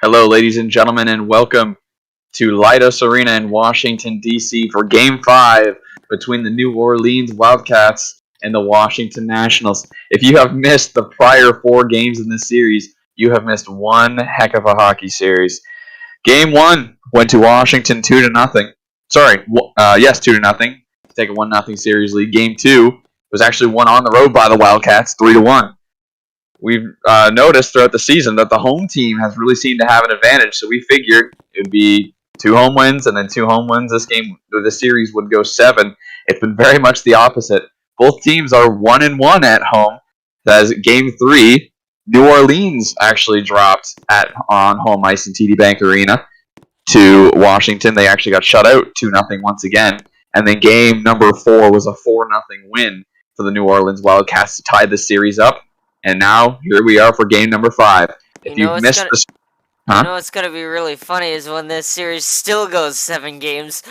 Hello, ladies and gentlemen, and welcome to Leidos Arena in Washington, D.C. for Game 5 between the New Orleans Wildcats and the Washington Nationals. If you have missed the prior 4 games in this series, you have missed one heck of a hockey series. Game 1 went to Washington 2-0. Yes, 2-0. Take a 1-0 series lead. Game 2 was actually won on the road by the Wildcats, 3-1. We've noticed throughout the season that the home team has really seemed to have an advantage, so we figured it would be 2 home wins and then 2 home wins. This series would go 7. It's been very much the opposite. Both teams are 1-1 at home. As Game 3, New Orleans actually dropped on home ice in TD Bank Arena to Washington. They actually got shut out 2-0 once again. And then game number 4 was a 4-0 win for the New Orleans Wildcats to tie the series up. And now, here we are for game number 5. If you've missed this... You know what's going to be really funny is when this series still goes 7 games,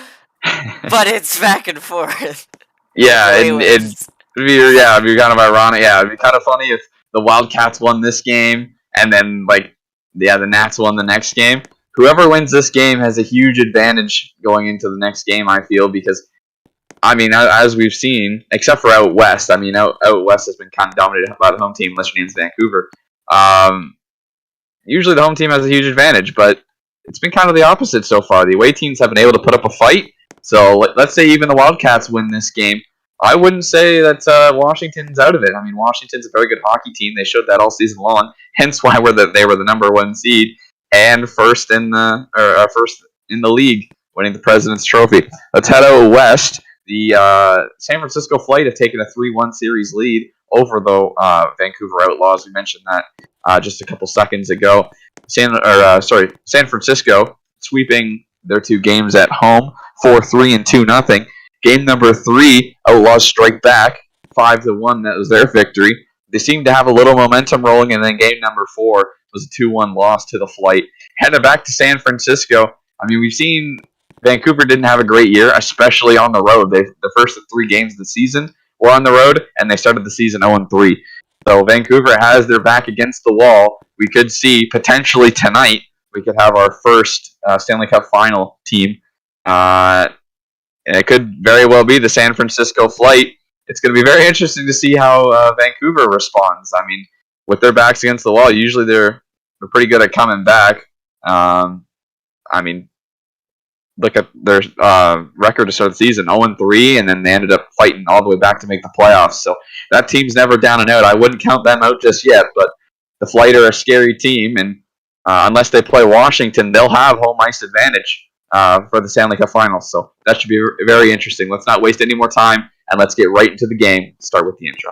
but it's back and forth. Yeah, it'd be kind of ironic. Yeah, it'd be kind of funny if the Wildcats won this game, and then, the Nats won the next game. Whoever wins this game has a huge advantage going into the next game, I feel, because... as we've seen, except for out west, out west has been kind of dominated by the home team, unless your name's Vancouver. Usually the home team has a huge advantage, but it's been kind of the opposite so far. The away teams have been able to put up a fight, so let's say even the Wildcats win this game. I wouldn't say that Washington's out of it. Washington's a very good hockey team. They showed that all season long, hence why they were the number 1 seed and first in the league, winning the President's Trophy. Let's head out west. The San Francisco Flight have taken a 3-1 series lead over the Vancouver Outlaws. We mentioned that just a couple seconds ago. San Francisco sweeping their 2 games at home, 4-3 and 2-0. Game number 3, Outlaws strike back, 5-1. That was their victory. They seemed to have a little momentum rolling, and then game number 4 was a 2-1 loss to the Flight. Headed back to San Francisco. We've seen Vancouver didn't have a great year, especially on the road. The first 3 games of the season were on the road, and they started the season 0-3. So Vancouver has their back against the wall. We could see, potentially tonight, we could have our first Stanley Cup final team. And it could very well be the San Francisco Flight. It's going to be very interesting to see how Vancouver responds. With their backs against the wall, usually they're pretty good at coming back. Look at their record to start the season, 0-3, and then they ended up fighting all the way back to make the playoffs. So that team's never down and out. I wouldn't count them out just yet, but the Flight are a scary team, and unless they play Washington, they'll have home ice advantage for the Stanley Cup Finals. So that should be very interesting. Let's not waste any more time, and let's get right into the game. Start with the intro.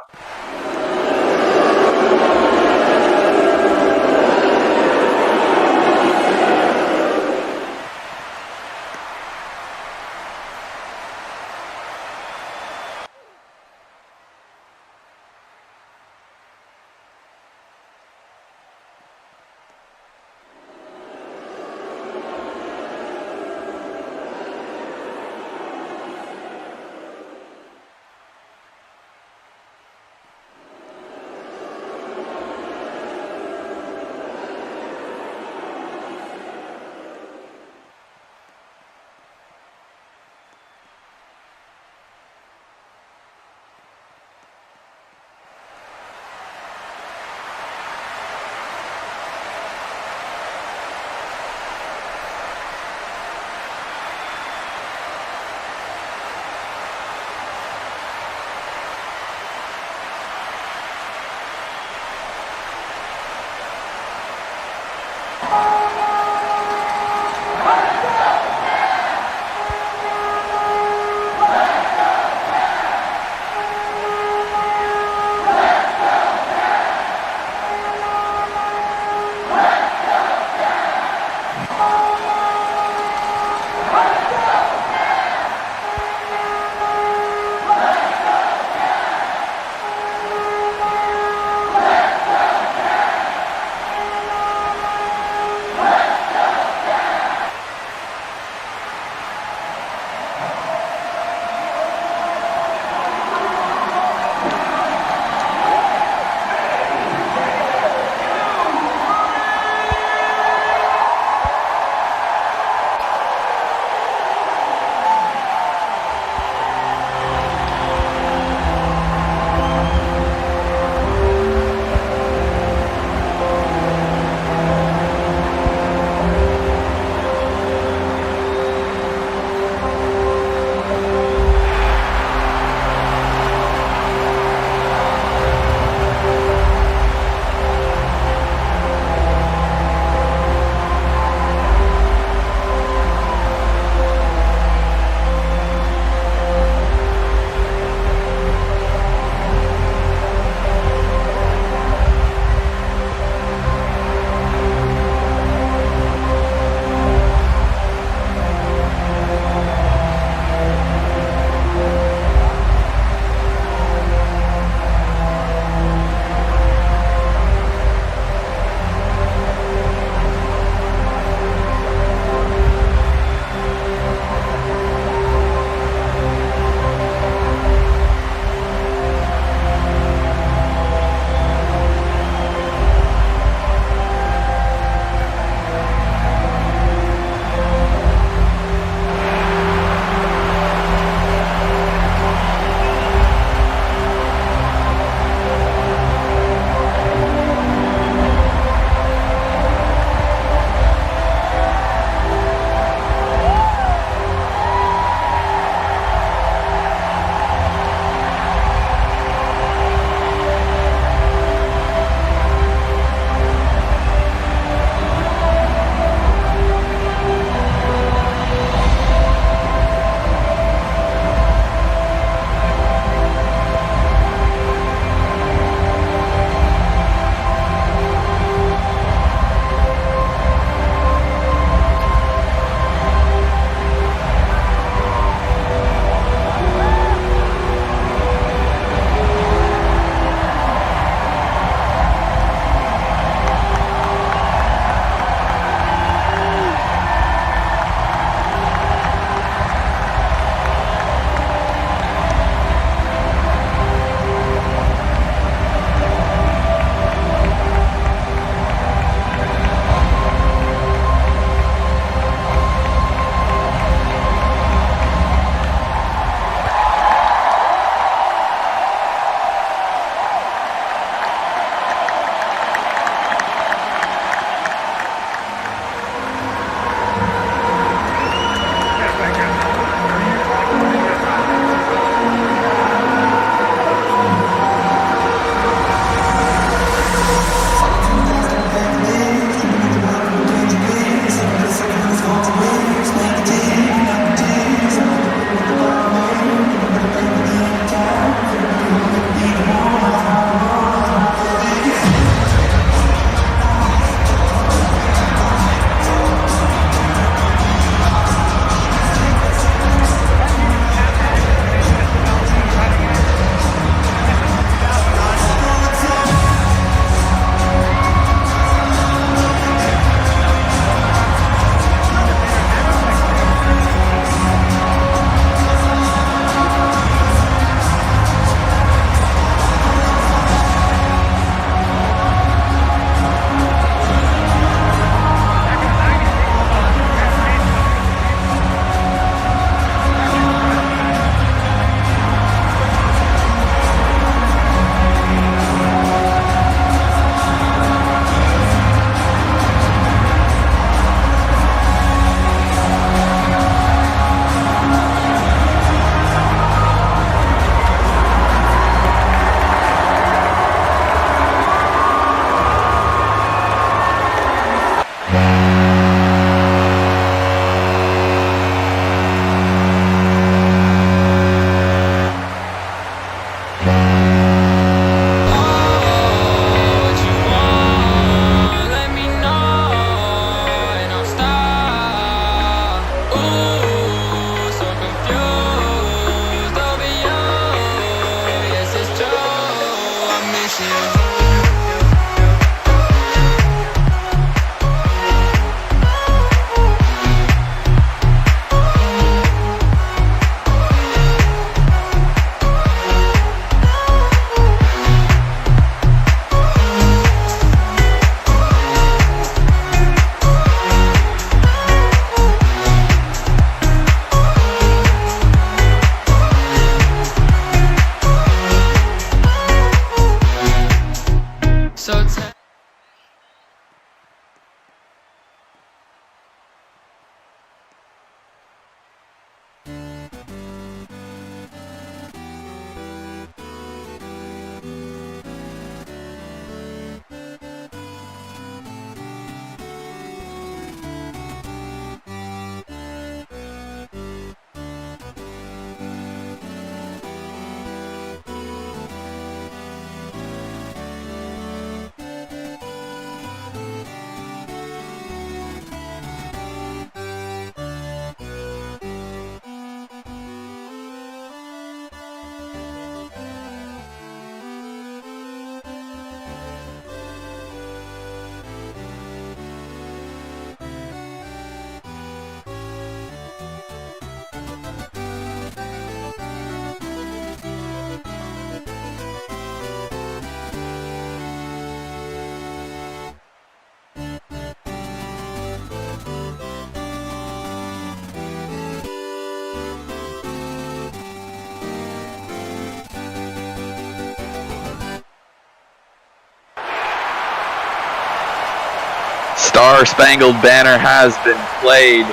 Star-Spangled Banner has been played,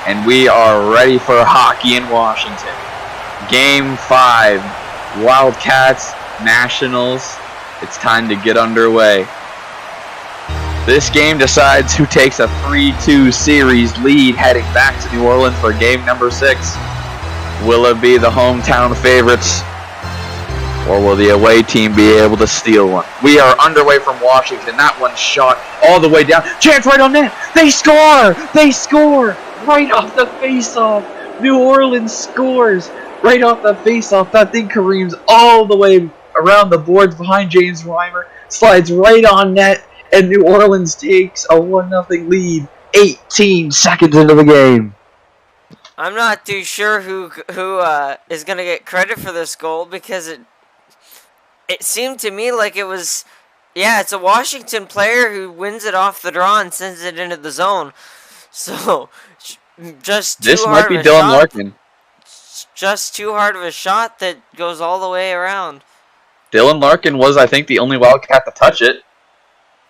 and we are ready for hockey in Washington. Game 5, Wildcats, Nationals. It's time to get underway. This game decides who takes a 3-2 series lead heading back to New Orleans for game number 6. Will it be the hometown favorites, or will the away team be able to steal one? We are underway from Washington. That one shot all the way down. Chance right on net. They score! They score! Right off the face-off. New Orleans scores right off the face-off. That thing careens all the way around the boards behind James Reimer. Slides right on net. And New Orleans takes a 1-0 lead 18 seconds into the game. I'm not too sure who is going to get credit for this goal, because it seemed to me like it was, it's a Washington player who wins it off the draw and sends it into the zone. So, just too this hard might be of a Dylan shot. Larkin. Just too hard of a shot that goes all the way around. Dylan Larkin was, I think, the only Wildcat to touch it.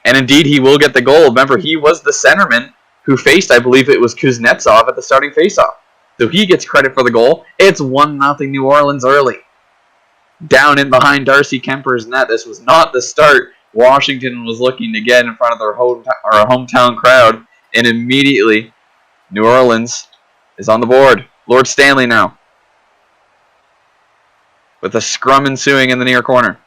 And indeed, he will get the goal. Remember, he was the centerman who faced, I believe it was Kuznetsov at the starting faceoff. So he gets credit for the goal. It's 1-0 New Orleans early. Down in behind Darcy Kemper's net. This was not the start Washington was looking to get in front of their hometown crowd. And immediately, New Orleans is on the board. Lord Stanley now, with a scrum ensuing in the near corner.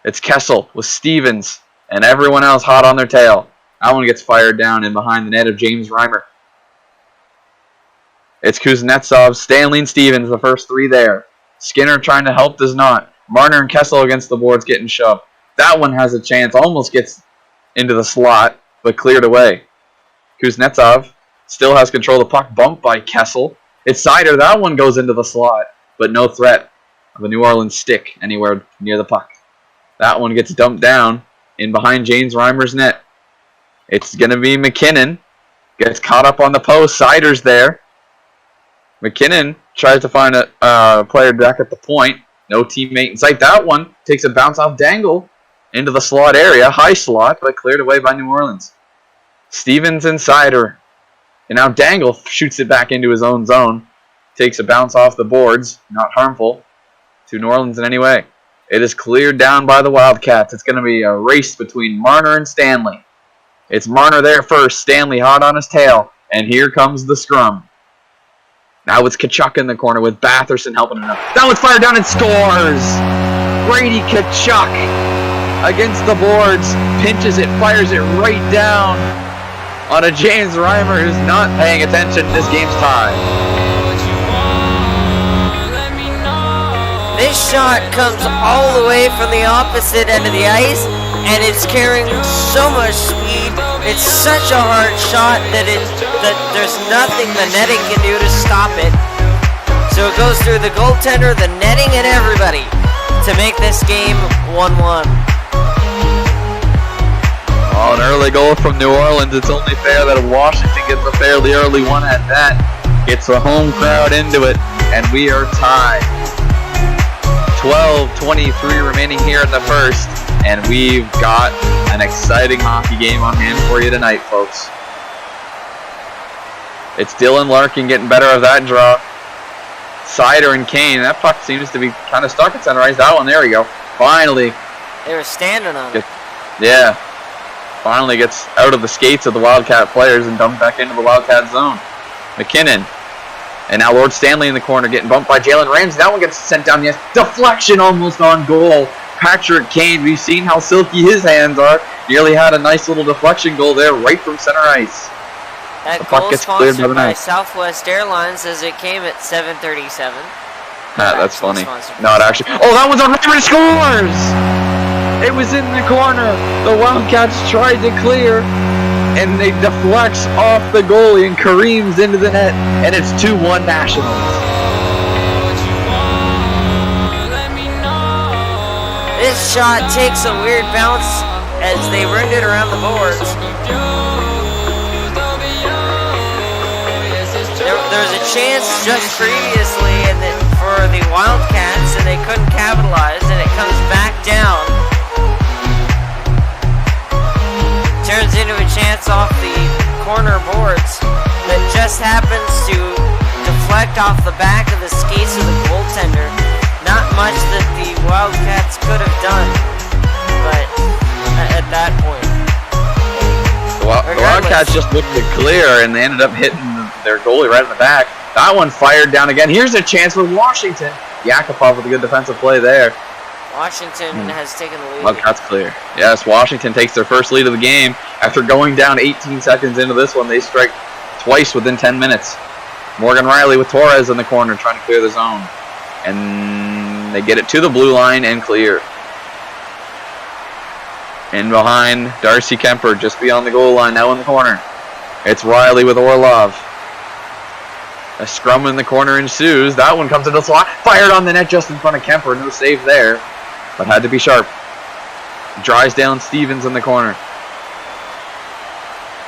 It's Kessel with Stevens and everyone else hot on their tail. That one gets fired down in behind the net of James Reimer. It's Kuznetsov, Stanley, and Stevens, the first three there. Skinner trying to help, does not. Marner and Kessel against the boards, getting shoved. That one has a chance, almost gets into the slot, but cleared away. Kuznetsov still has control of the puck, bumped by Kessel. It's Sider, that one goes into the slot, but no threat of a New Orleans stick anywhere near the puck. That one gets dumped down in behind James Reimer's net. It's going to be McKinnon. Gets caught up on the post. Sider's there. McKinnon tries to find a player back at the point. No teammate in sight. That one takes a bounce off Dangle into the slot area. High slot, but cleared away by New Orleans. Stevens and Sider. And now Dangle shoots it back into his own zone. Takes a bounce off the boards. Not harmful to New Orleans in any way. It is cleared down by the Wildcats. It's going to be a race between Marner and Stanley. It's Marner there first. Stanley hot on his tail. And here comes the scrum. Now it's Tkachuk in the corner with Batherson helping him out. That one's fired down and scores! Brady Tkachuk against the boards. Pinches it, fires it right down on a James Reimer who's not paying attention. This game's tied. This shot comes all the way from the opposite end of the ice, and it's carrying so much speed. It's such a hard shot that there's nothing the netting can do to stop it. So it goes through the goaltender, the netting, and everybody to make this game 1-1. Oh, an early goal from New Orleans. It's only fair that Washington gets a fairly early one at that. Gets the home crowd into it, and we are tied. 12:23 remaining here in the first, and we've got an exciting hockey game on hand for you tonight, folks. It's Dylan Larkin getting better of that draw. Sider and Kane. That puck seems to be kind of stuck at center ice. That one, there we go. Finally. They were standing on it. Yeah. Finally gets out of the skates of the Wildcat players and dumped back into the Wildcat zone. McKinnon. And now Lord Stanley in the corner getting bumped by Jalen Ramsey. That one gets sent down. Yes, deflection almost on goal. Patrick Kane, we've seen how silky his hands are. Nearly had a nice little deflection goal there right from center ice. That goal sponsored by Southwest Airlines as it came at 7:37. That's funny. Not actually. Oh, that one's on Reimer, scores! It was in the corner. The Wildcats tried to clear, and they deflects off the goalie and careens into the net, and it's 2-1 Nationals. This shot takes a weird bounce as they ringed it around the boards. There was a chance just previously for the Wildcats, and they couldn't capitalize, and it comes back down. gets off the corner boards that just happens to deflect off the back of the skates of the goaltender. Not much that the Wildcats could have done, but at that point. The Wildcats just looked to clear, and they ended up hitting their goalie right in the back. That one fired down again. Here's a chance for Washington. Yakupov with a good defensive play there. Washington has taken the lead. Wildcats clear. Yes, Washington takes their first lead of the game. After going down 18 seconds into this one, they strike twice within 10 minutes. Morgan Riley with Torres in the corner trying to clear the zone. And they get it to the blue line and clear. In behind, Darcy Kemper just beyond the goal line, now in the corner. It's Riley with Orlov. A scrum in the corner ensues. That one comes into the slot. Fired on the net just in front of Kemper. No save there, but had to be sharp. Drysdale and Stevens in the corner.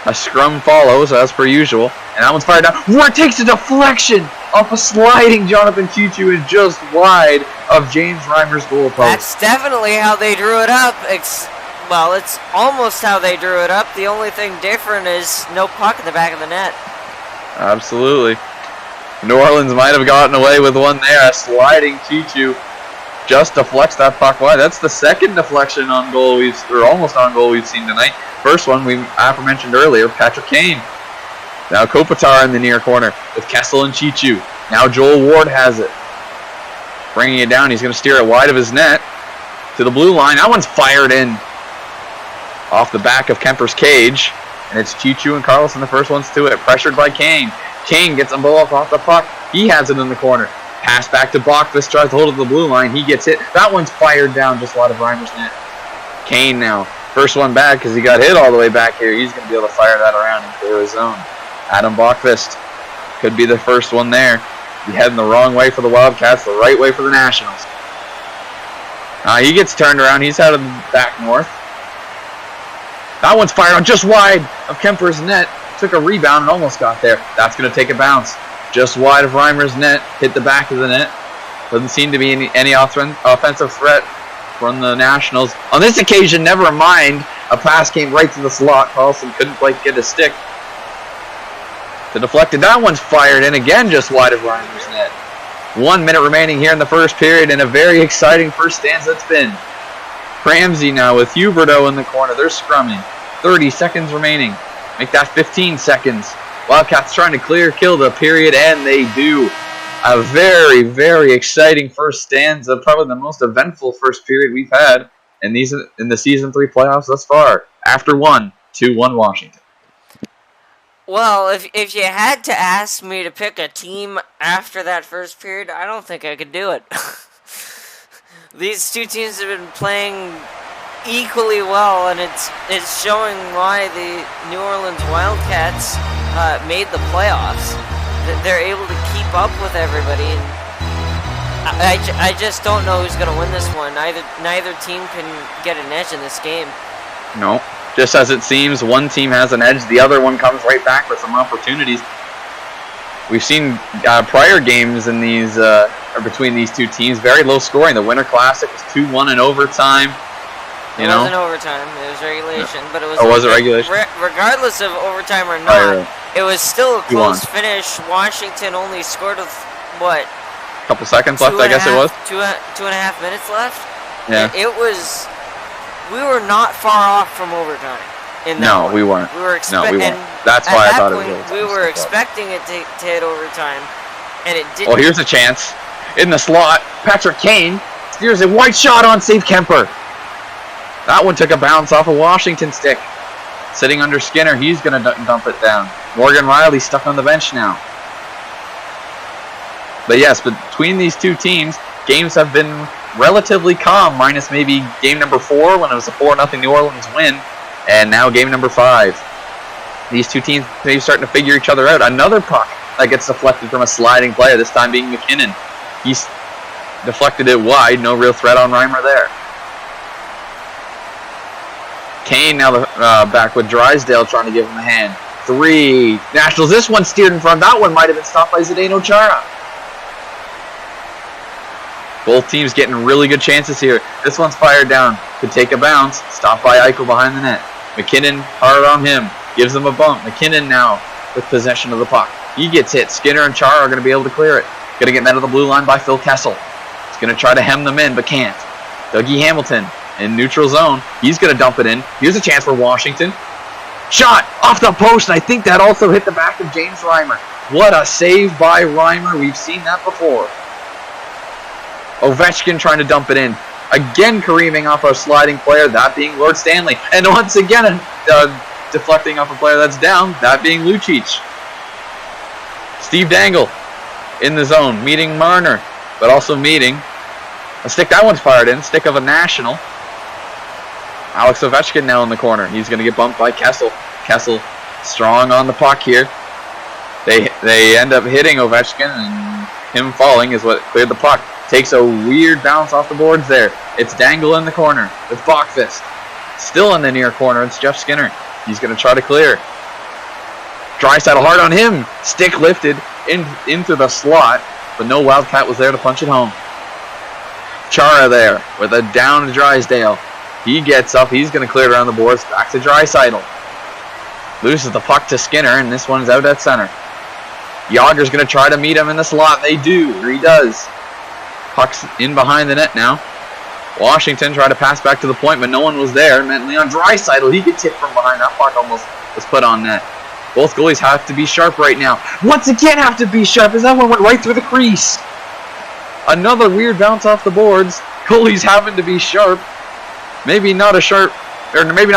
A scrum follows, as per usual. And that one's fired down. What takes a deflection off a sliding Jonathan Chichu and just wide of James Reimer's goal post. That's definitely how they drew it up. Well, it's almost how they drew it up. The only thing different is no puck in the back of the net. Absolutely. New Orleans might have gotten away with one there. A sliding Chichu just deflects that puck wide. That's the second deflection on goal almost on goal we've seen tonight. First one we aforementioned earlier, Patrick Kane. Now Kopitar in the near corner with Kessel and Chichu. Now Joel Ward has it. Bringing it down, he's going to steer it wide of his net to the blue line. That one's fired in off the back of Kemper's cage. And it's Chichu and Carlson, the first ones to it. Pressured by Kane. Kane gets them both off the puck. He has it in the corner. Pass back to Bachvis, tries to hold it to the blue line. He gets hit. That one's fired down just wide of Reimer's net. Kane now. First one back because he got hit all the way back here. He's going to be able to fire that around and clear his zone. Adam Bachvis could be the first one there. He's heading the wrong way for the Wildcats, the right way for the Nationals. He gets turned around. He's headed back north. That one's fired on just wide of Kemper's net. Took a rebound and almost got there. That's going to take a bounce. Just wide of Reimer's net. Hit the back of the net. Doesn't seem to be any offensive threat from the Nationals. On this occasion, never mind. A pass came right to the slot. Carlson couldn't quite get a stick to deflect it. That one's fired in again just wide of Reimer's net. 1 minute remaining here in the first period and a very exciting first stanza it's been. Ramsey now with Huberto in the corner. They're scrumming. 30 seconds remaining. Make that 15 seconds. Wildcats trying to kill the period, and they do. A very, very exciting first stanza. Probably the most eventful first period we've had in the Season 3 playoffs thus far. After 2-1 Washington. Well, if you had to ask me to pick a team after that first period, I don't think I could do it. These two teams have been playing equally well, and it's showing why the New Orleans Wildcats made the playoffs. They're able to keep up with everybody, and I just don't know who's going to win this one. Neither team can get an edge in this game. No, just as it seems, one team has an edge, the other one comes right back with some opportunities. We've seen prior games in these between these two teams, very low scoring. The Winter Classic was 2-1 in overtime. It wasn't overtime. It was regulation, but it was. Oh, was it regulation? Regardless of overtime or not, it was still a close finish. Washington only scored with what? A couple seconds left, I guess it was. 2.5 minutes left. Yeah. It was. We were not far off from overtime. No, we weren't. We were expecting. That's why I thought it was. We were expecting it to hit overtime, and it didn't. Well, here's a chance in the slot. Patrick Kane steers a white shot on save Kemper. That one took a bounce off a Washington stick. Sitting under Skinner, he's going to dump it down. Morgan Riley stuck on the bench now. But yes, between these two teams, games have been relatively calm, minus maybe game number 4 when it was a 4-0 New Orleans win, and now game number 5. These two teams maybe starting to figure each other out. Another puck that gets deflected from a sliding player, this time being McKinnon. He's deflected it wide, no real threat on Reimer there. Kane now back with Drysdale trying to give him a hand. 3 Nationals. This one steered in front. That one might have been stopped by Zdeno Chara. Both teams getting really good chances here. This one's fired down. Could take a bounce. Stopped by Eichel behind the net. McKinnon hard on him. gives them a bump. McKinnon now with possession of the puck. He gets hit. Skinner and Chara are going to be able to clear it. Going to get met at the blue line by Phil Kessel. He's going to try to hem them in, but can't. Dougie Hamilton in neutral zone. He's going to dump it in. Here's a chance for Washington. Shot off the post, and I think that also hit the back of James Reimer. What a save by Reimer. We've seen that before. Ovechkin trying to dump it in. Again careening off our sliding player, that being Lord Stanley. And once again, deflecting off a player that's down, that being Lucic. Steve Dangle in the zone, meeting Marner, but also meeting a stick. That one's fired in, stick of a national. Alex Ovechkin now in the corner. He's going to get bumped by Kessel. Kessel strong on the puck here. They end up hitting Ovechkin, and him falling is what cleared the puck. Takes a weird bounce off the boards there. It's Dangle in the corner with Bachfist. Still in the near corner, it's Jeff Skinner. He's going to try to clear. Draisaitl hard on him. Stick lifted into the slot, but no Wildcat was there to punch it home. Chara there with a down to Drysdale. He gets up. He's going to clear it around the boards. Back to Draisaitl. Loses the puck to Skinner, and this one's out at center. Yager's going to try to meet him in the slot. They do. Or he does. Puck's in behind the net now. Washington tried to pass back to the point, but no one was there. It meant Leon Draisaitl, he gets hit from behind. That puck almost was put on net. Both goalies have to be sharp right now. Once again have to be sharp, as that one went right through the crease. Another weird bounce off the boards. Goalies having to be sharp. Maybe not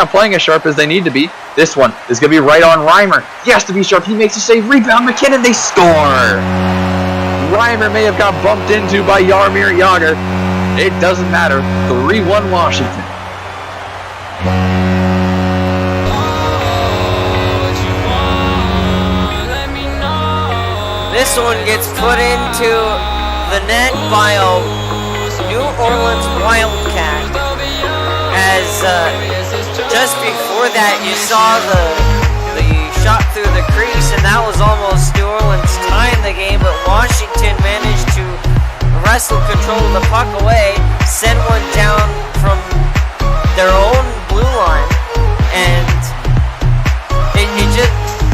playing as sharp as they need to be. This one is going to be right on Reimer. He has to be sharp. He makes a save. Rebound. McKinnon. They score. Reimer may have got bumped into by Jaromir Jagr. It doesn't matter. 3-1 Washington. This one gets put into the net by a New Orleans Wildcat. As just before that, you saw the shot through the crease, and that was almost New Orleans tying the game, but Washington managed to wrestle control of the puck away, send one down from their own blue line, and it just,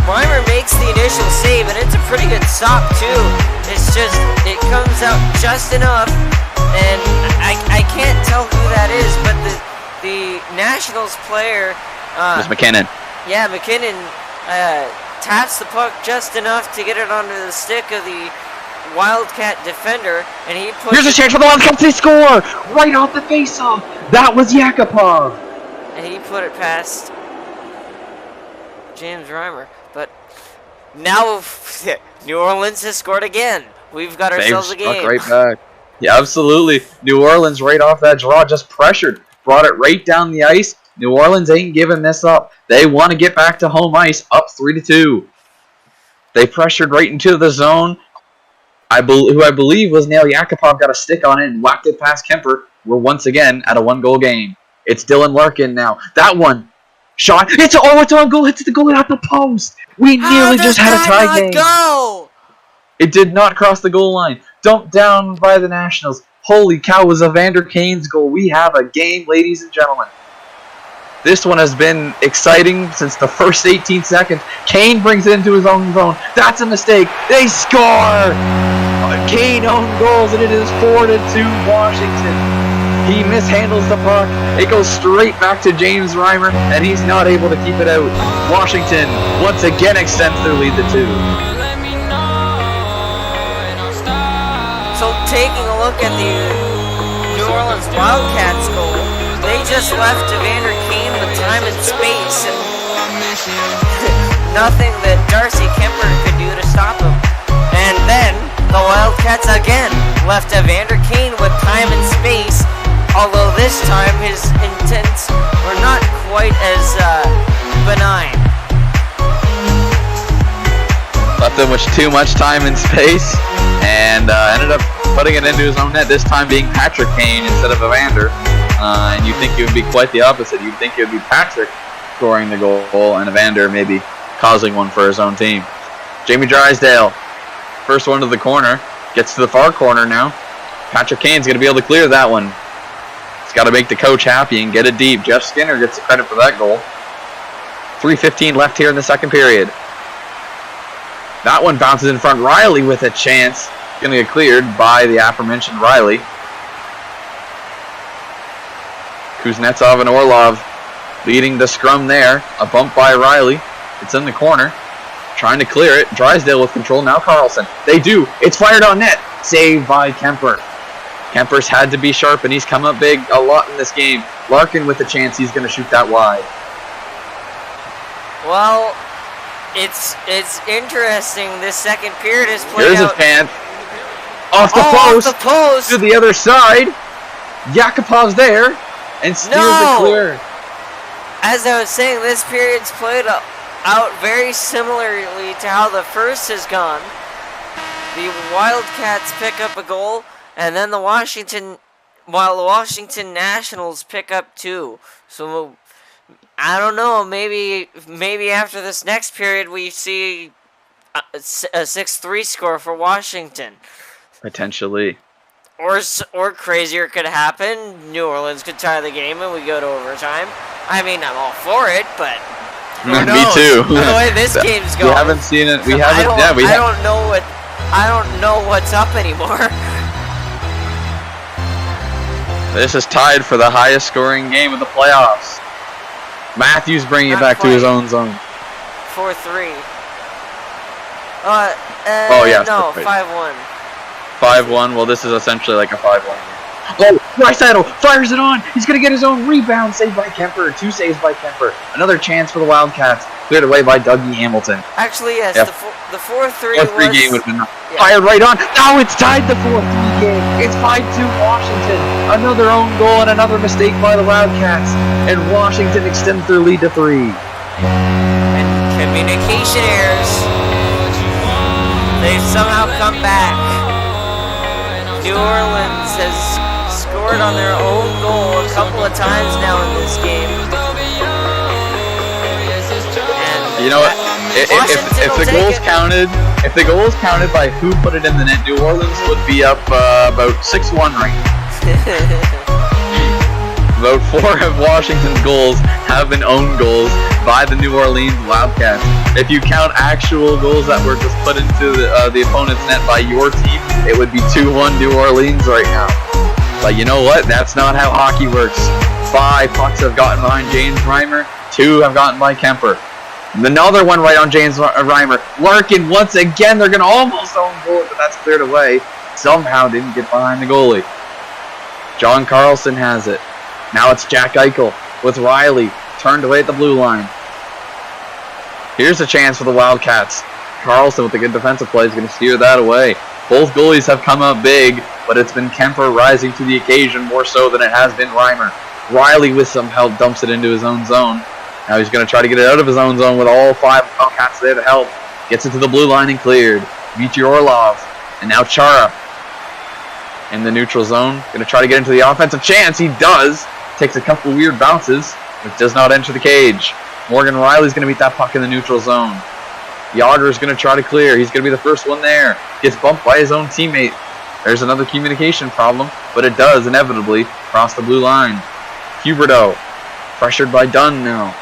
Reimer makes the initial save, and it's a pretty good stop too. It's just, it comes out just enough, and I can't tell who that is, but the Nationals player, It's McKinnon. Yeah, McKinnon taps the puck just enough to get it onto the stick of the Wildcat defender, and he puts. Here's a chance for the Wildcats to score right off the face-off. That was Yakupov. And he put it past James Reimer, but now New Orleans has scored again. We've got ourselves a game. Right back. Yeah, absolutely. New Orleans right off that draw just pressured. Brought it right down the ice. New Orleans ain't giving this up. They want to get back to home ice, up 3-2. They pressured right into the zone. Who I believe was Nail Yakupov got a stick on it and whacked it past Kemper. We're once again at a 1-goal game. It's Dylan Larkin now. That one shot. It's on goal. Hits the goalie at the post. We nearly just had a tie game. Go? It did not cross the goal line. Dumped down by the Nationals. Holy cow, it was Evander Kane's goal. We have a game, ladies and gentlemen. This one has been exciting since the first 18 seconds. Kane brings it into his own zone. That's a mistake. They score! Kane owned goals, and it is 4-2 Washington. He mishandles the puck. It goes straight back to James Reimer, and he's not able to keep it out. Washington once again extends their lead to 2. So taking a look at the New Orleans Wildcats goal, they just left Evander Kane with time and space, and nothing that Darcy Kemper could do to stop him. And then the Wildcats again left Evander Kane with time and space, although this time his intents were not quite as benign. Left him with too much time and space, and ended up putting it into his own net, this time being Patrick Kane instead of Evander. And you'd think it would be quite the opposite. You'd think it would be Patrick scoring the goal and Evander maybe causing one for his own team. Jamie Drysdale, first one to the corner, gets to the far corner now. Patrick Kane's going to be able to clear that one. He's got to make the coach happy and get it deep. Jeff Skinner gets the credit for that goal. 3:15 left here in the second period. That one bounces in front. Riley with a chance. Going to get cleared by the aforementioned Riley. Kuznetsov and Orlov leading the scrum there. A bump by Riley. It's in the corner. Trying to clear it. Drysdale with control. Now Carlson. They do. It's fired on net. Saved by Kemper. Kemper's had to be sharp, and he's come up big a lot in this game. Larkin with a chance. He's going to shoot that wide. Well, it's interesting. This second period is played Here's out. his pan. Off the post. To the other side. Yakupov's there. And steals it clear. As I was saying, this period's played out very similarly to how the first has gone. The Wildcats pick up a goal, and then the Washington Nationals pick up 2. So I don't know. Maybe after this next period we see a 6-3 score for Washington. Potentially. Or crazier could happen. New Orleans could tie the game and we go to overtime. I mean, I'm all for it, but who knows? Me too. The way this game's going, we haven't seen it. We haven't. I don't know what's up anymore. This is tied for the highest scoring game of the playoffs. Matthews bringing it back to his own zone. 4-3. No, 5-1. 5-1. Well, this is essentially like a 5-1. Oh, Drysdale fires it on. He's going to get his own rebound. Saved by Kemper. 2 saves by Kemper. Another chance for the Wildcats. Cleared away by Dougie Hamilton. Actually, yes. Yep. The 4-3 4-3 game would have been fired right on. Now it's tied the 4-3 game. It's 5-2 Washington. Another own goal and another mistake by the Wildcats. And Washington extends their lead to 3. And communication errors. They've somehow come back. New Orleans has scored on their own goal a couple of times now in this game. And you know what? If the goals counted by who put it in the net, New Orleans would be up about 6-1 right now. About 4 of Washington's goals have been own goals by the New Orleans Wildcats. If you count actual goals that were just put into the opponent's net by your team, it would be 2-1 New Orleans right now. But you know what? That's not how hockey works. 5 pucks have gotten behind James Reimer. 2 have gotten by Kemper. Another one right on James Reimer. Larkin, once again, they're going to almost own goal, but that's cleared away. Somehow didn't get behind the goalie. John Carlson has it. Now it's Jack Eichel with Riley. Turned away at the blue line. Here's a chance for the Wildcats. Carlson with a good defensive play is going to steer that away. Both goalies have come up big, but it's been Kemper rising to the occasion more so than it has been Reimer. Riley with some help dumps it into his own zone. Now he's going to try to get it out of his own zone with all 5 Wildcats there to help. Gets it to the blue line and cleared. Dmitry Orlov. And now Chara in the neutral zone. Going to try to get into the offensive chance. He does. Takes a couple weird bounces, but does not enter the cage. Morgan Riley's going to beat that puck in the neutral zone. Yager's going to try to clear. He's going to be the first one there. Gets bumped by his own teammate. There's another communication problem, but it does inevitably cross the blue line. Huberdeau, pressured by Dunn now.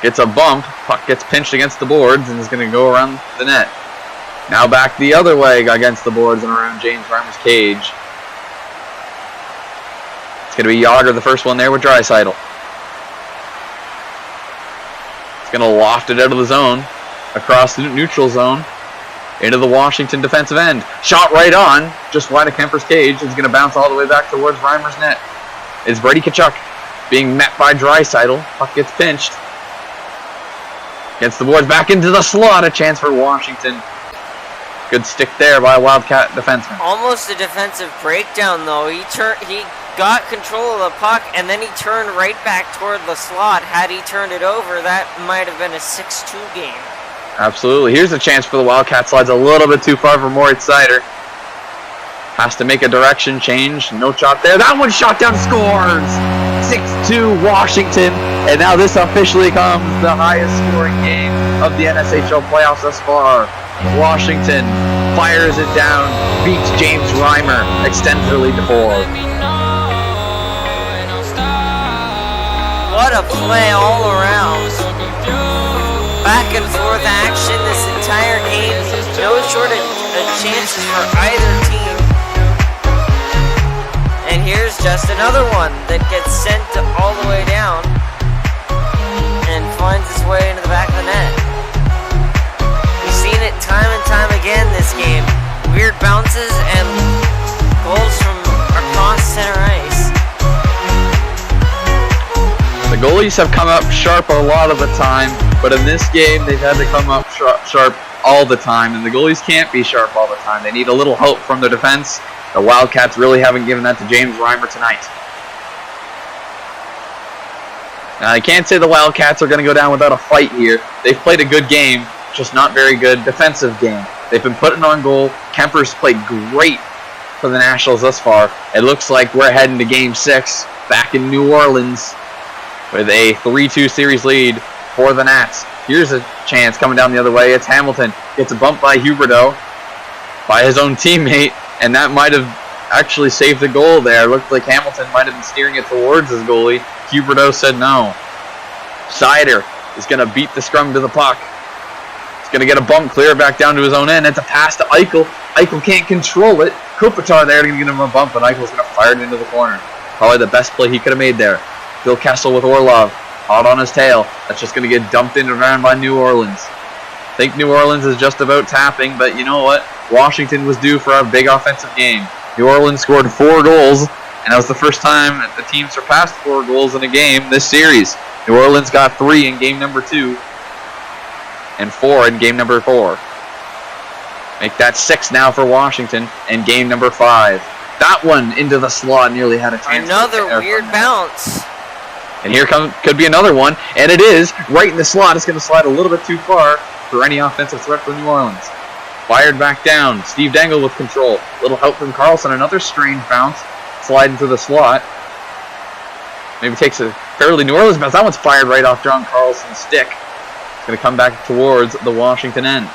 Gets a bump. Puck gets pinched against the boards and is going to go around the net. Now back the other way against the boards and around James Reimer's cage. It's going to be Yager, the first one there with Draisaitl. It's going to loft it out of the zone, across the neutral zone, into the Washington defensive end. Shot right on, just wide of Kemper's cage. It's going to bounce all the way back towards Reimer's net. It's Brady Tkachuk being met by Draisaitl. Puck gets pinched. Gets the boards back into the slot. A chance for Washington. Good stick there by a Wildcat defenseman. Almost a defensive breakdown, though. He got control of the puck, and then he turned right back toward the slot. Had he turned it over, that might have been a 6-2 game. Absolutely. Here's a chance for the Wildcat. Slides a little bit too far for Moritz Seider. Has to make a direction change. No shot there. That one shot down, scores! 6-2 Washington. And now this officially becomes the highest scoring game of the NSHL playoffs thus far. Washington fires it down, beats James Reimer, extends their lead to 4. what a play all around. Back and forth action this entire game. No shortage of chances for either team. And here's just another one that gets sent all the way down and finds its way into the back of the net. We've seen it time and time again this game. Weird bounces and goals from across center ice. The goalies have come up sharp a lot of the time, but in this game they've had to come up sharp all the time, and the goalies can't be sharp all the time. They need a little help from their defense. The Wildcats really haven't given that to James Reimer tonight. Now, I can't say the Wildcats are going to go down without a fight here. They've played a good game, just not very good defensive game. They've been putting on goal. Kemper's played great for the Nationals thus far. It looks like we're heading to Game 6 back in New Orleans with a 3-2 series lead for the Nats. Here's a chance coming down the other way. It's Hamilton. Gets a bump by Huberdeau, by his own teammate, and that might have actually saved the goal there. It looked like Hamilton might have been steering it towards his goalie. Huberdeau said no. Seider is going to beat the scrum to the puck. He's going to get a bump clear back down to his own end. It's a pass to Eichel. Eichel can't control it. Kopitar there to give him a bump, and Eichel's going to fire it into the corner. Probably the best play he could have made there. Phil Kessel with Orlov. Hot on his tail. That's just going to get dumped in and around by New Orleans. I think New Orleans is just about tapping, but you know what? Washington was due for a big offensive game. New Orleans scored 4 goals, and that was the first time the team surpassed 4 goals in a game this series. New Orleans got 3 in game number 2 and 4 in game number 4. Make that 6 now for Washington in game number 5. That one into the slot nearly had a chance. Another weird bounce. And here could be another one, and it is right in the slot. It's going to slide a little bit too far for any offensive threat for New Orleans. Fired back down. Steve Dangle with control. Little help from Carlson. Another strange bounce. Sliding through the slot. Maybe takes a fairly New Orleans bounce. That one's fired right off John Carlson's stick. It's going to come back towards the Washington end.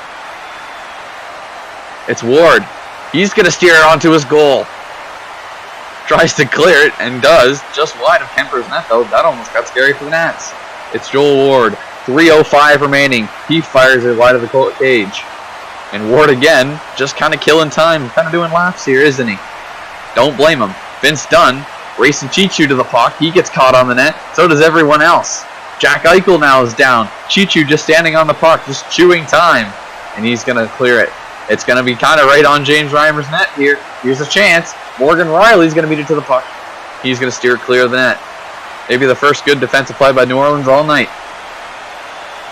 It's Ward. He's going to steer it onto his goal. Tries to clear it and does. Just wide of Kemper's net though. That almost got scary for the Nats. It's Joel Ward. 3:05 remaining. He fires it wide of the cage. And Ward again, just kind of killing time. Kind of doing laps here, isn't he? Don't blame him. Vince Dunn racing Chichu to the puck. He gets caught on the net. So does everyone else. Jack Eichel now is down. Chichu just standing on the puck, just chewing time. And he's going to clear it. It's going to be kind of right on James Reimer's net here. Here's a chance. Morgan Riley's going to beat it to the puck. He's going to steer it clear of the net. Maybe the first good defensive play by New Orleans all night.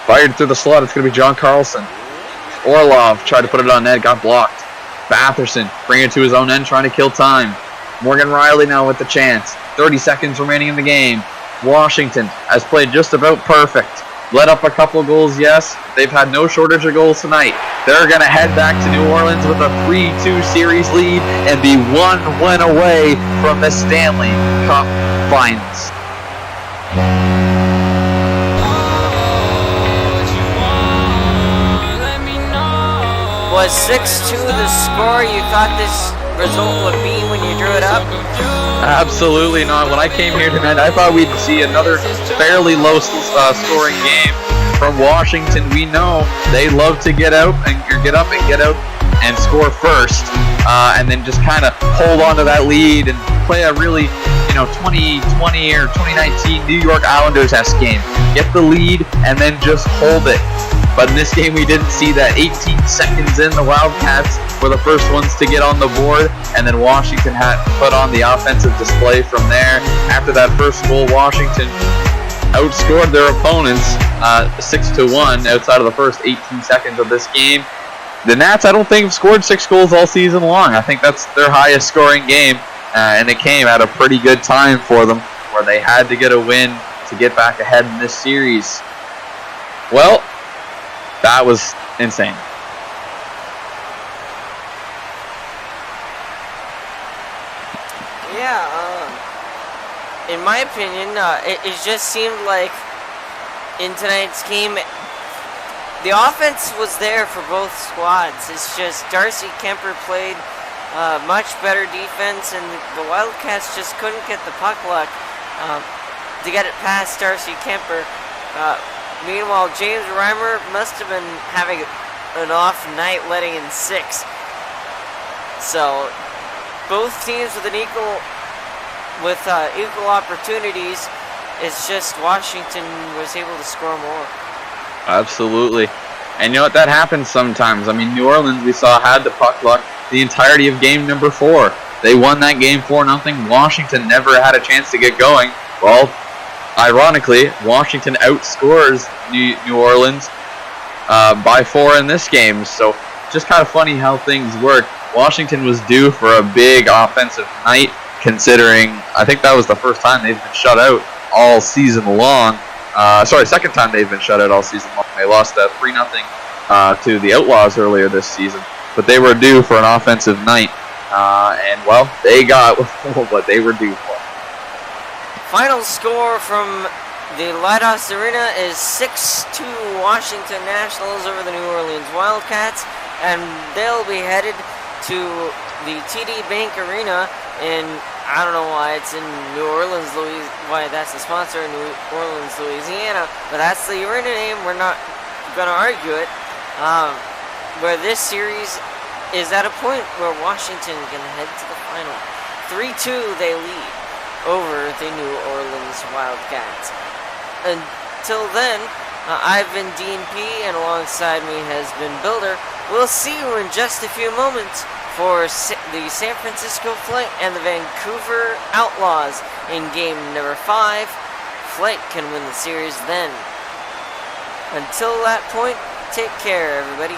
Fired through the slot. It's going to be John Carlson. Orlov tried to put it on net. Got blocked. Batherson bringing it to his own end, trying to kill time. Morgan Riley now with the chance. 30 seconds remaining in the game. Washington has played just about perfect. Let up a couple goals, yes. They've had no shortage of goals tonight. They're going to head back to New Orleans with a 3-2 series lead and be 1 win away from the Stanley Cup Finals. Was 6-2 the score you thought this result would be when you drew it up? Absolutely not. When I came here tonight, I thought we'd see another fairly low scoring game from Washington. We know they love to get up and get out and score first, and then just kind of hold on to that lead and play a really, 2020 or 2019 New York Islanders-esque game. Get the lead and then just hold it. But in this game, we didn't see that. 18 seconds in, the Wildcats were the first ones to get on the board, and then Washington had put on the offensive display from there. After that first goal, Washington outscored their opponents 6-1 outside of the first 18 seconds of this game. The Nats, I don't think, have scored 6 goals all season long. I think that's their highest scoring game, and it came at a pretty good time for them, where they had to get a win to get back ahead in this series. Well, that was insane. Yeah, in my opinion, it just seemed like in tonight's game, the offense was there for both squads. It's just Darcy Kemper played much better defense, and the Wildcats just couldn't get the puck luck. to get it past Darcy Kemper. Meanwhile, James Reimer must have been having an off night, letting in 6. So both teams with equal opportunities. It's just Washington was able to score more. Absolutely. And you know what? That happens sometimes. I mean, New Orleans, we saw, had the puck luck the entirety of game number 4. They won that game 4-0. Washington never had a chance to get going. Well, ironically, Washington outscores New Orleans by 4 in this game. So just kind of funny how things work. Washington was due for a big offensive night, considering I think that was the first time they've been shut out all season long. Second time they've been shut out all season long. They lost 3-0 to the Outlaws earlier this season. But they were due for an offensive night. And, well, they got what they were due for. Final score from the Lighthouse Arena is 6-2 Washington Nationals over the New Orleans Wildcats. And they'll be headed to the TD Bank Arena in, I don't know why it's in New Orleans, why that's the sponsor in New Orleans, Louisiana, but that's the arena name. We're not going to argue it. Where this series is at a point where Washington can head to the final. 3-2 they lead over the New Orleans Wildcats. Until then, I've been Dean P, and alongside me has been Builder. We'll see you in just a few moments for the San Francisco Flight and the Vancouver Outlaws in game number 5. Flight can win the series then. Until that point, take care, everybody.